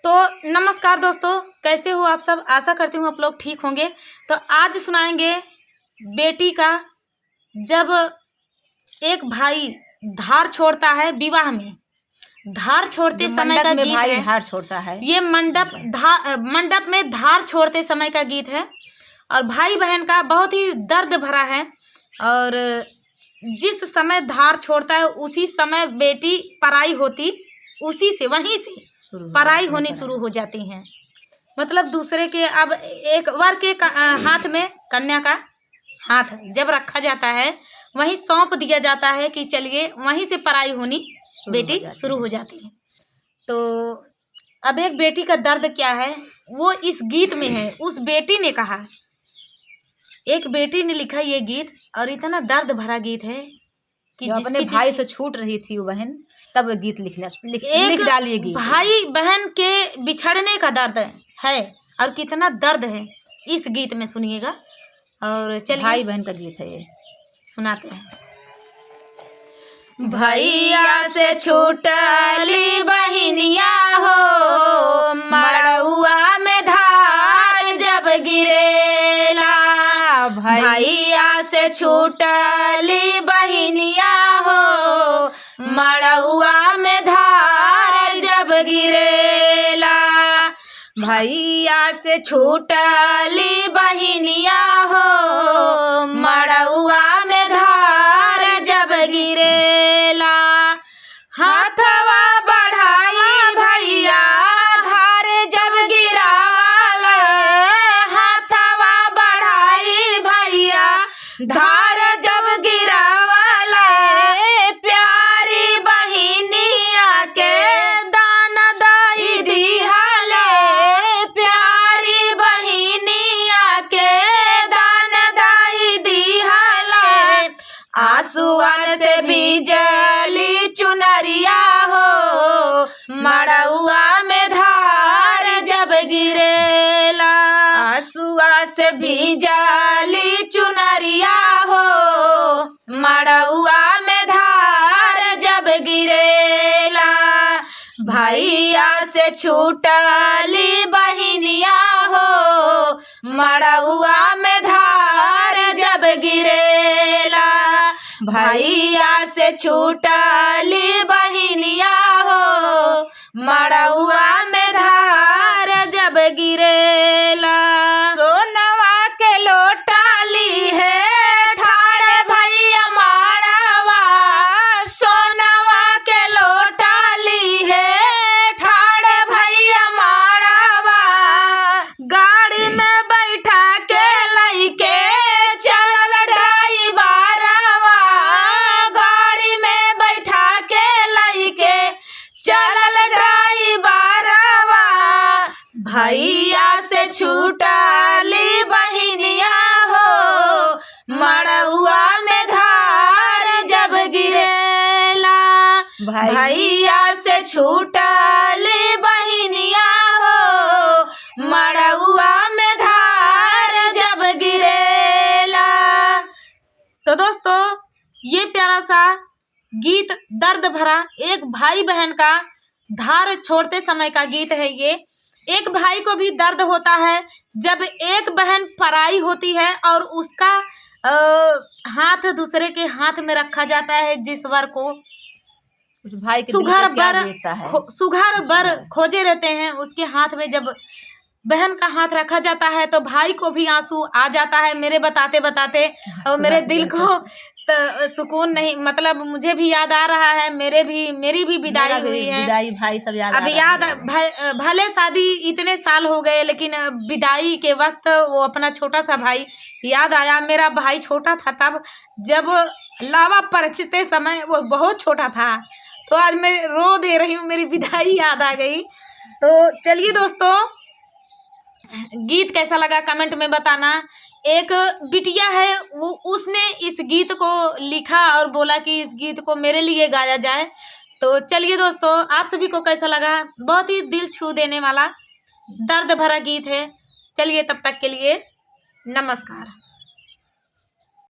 तो नमस्कार दोस्तों, कैसे हो आप सब। आशा करती हूँ आप लोग ठीक होंगे। तो आज सुनाएंगे बेटी का, जब एक भाई धार छोड़ता है विवाह में। धार छोड़ते समय का गीत है। धार छोड़ता है ये मंडप में धार छोड़ते समय का गीत है और भाई बहन का बहुत ही दर्द भरा है। और जिस समय धार छोड़ता है उसी समय बेटी पराई होती, उसी से वहीं से पराई होनी शुरू हो जाती हैं। मतलब दूसरे के, अब एक वर के हाथ में कन्या का हाथ जब रखा जाता है वहीं सौंप दिया जाता है कि चलिए, वहीं से पराई होनी बेटी शुरू हो जाती है। तो अब एक बेटी का दर्द क्या है वो इस गीत में है। उस बेटी ने कहा, एक बेटी ने लिखा ये गीत और इतना दर्द भरा गीत है कि अपने भाई से छूट रही थी वो बहन, तब गीत लिख डालिए गीत। भाई बहन के बिछड़ने का दर्द है और कितना दर्द है इस गीत में सुनिएगा। और चलिए, भाई बहन का गीत है ये, सुनाते हैं। भैया से छूटली बहिनिया हो, मड़ुआ में धार जब गिरेला। भैया से छूटली बहिनिया हो, मड़ुआ में धार जब गिरेला। भैया से छूटली बहिनिया हो, मड़ुआ में धार जब गिरेला। हाथवा बढ़ाई भैया धार जब गिराला। हाथवा बढ़ाई भैया धार जब गिरावाला। प्यारी बहिनिया के दान दाई दिहाले। प्यारी बहिनिया के दान दाई दिहाले। आंसुअन से बीजली चुनरिया हो, मड़ुआ में धार जब गिरेला। आंसुआ से बीजली चुनरिया हो, मड़ुआ में धार जब गिरेला। भैया से छूटली बहिनिया हो, मड़ुआ में धार जब गिरेला। भैया से छूटली बहिनिया हो, मड़ुआ में धार जब गिरेला। सोनवा के लोटाली है ठाड़े भैया माड़वा। सोनवा के लोटाली है ठाड़े भैया माड़वा। गाड़ी में बैठा के लइके चलल ड्राइवरवा। गाड़ी में बैठा के लइके चलल ड्राइवरवा। भैया से छूटली बहिनिया हो, मड़ुआ में धार जब गिरेला। भैया से छूटली बहिनिया हो, मड़ुआ में धार जब गिरेला। तो दोस्तों, ये प्यारा सा गीत दर्द भरा एक भाई बहन का धार छोड़ते समय का गीत है ये। एक भाई को भी दर्द होता है जब एक बहन पराई होती है और उसका हाथ दूसरे के हाथ में रखा जाता है। जिस वर को उस भाई के सुघर बर खोजे रहते हैं, उसके हाथ में जब बहन का हाथ रखा जाता है तो भाई को भी आंसू आ जाता है मेरे बताते बताते। और मेरे दिल को तो सुकून नहीं, मतलब मुझे भी याद आ रहा है। मेरी भी विदाई हुई है। विदाई भाई सब याद अब याद भले शादी इतने साल हो गए, लेकिन विदाई के वक्त वो अपना छोटा सा भाई याद आया। मेरा भाई छोटा था तब, जब लावा परचते समय वो बहुत छोटा था। तो आज मैं रो दे रही हूँ, मेरी विदाई याद आ गई। तो चलिए दोस्तों, गीत कैसा लगा कमेंट में बताना। एक बिटिया है, वो उसने इस गीत को लिखा और बोला कि इस गीत को मेरे लिए गाया जाए। तो चलिए दोस्तों, आप सभी को कैसा लगा। बहुत ही दिल छू देने वाला दर्द भरा गीत है। चलिए, तब तक के लिए नमस्कार।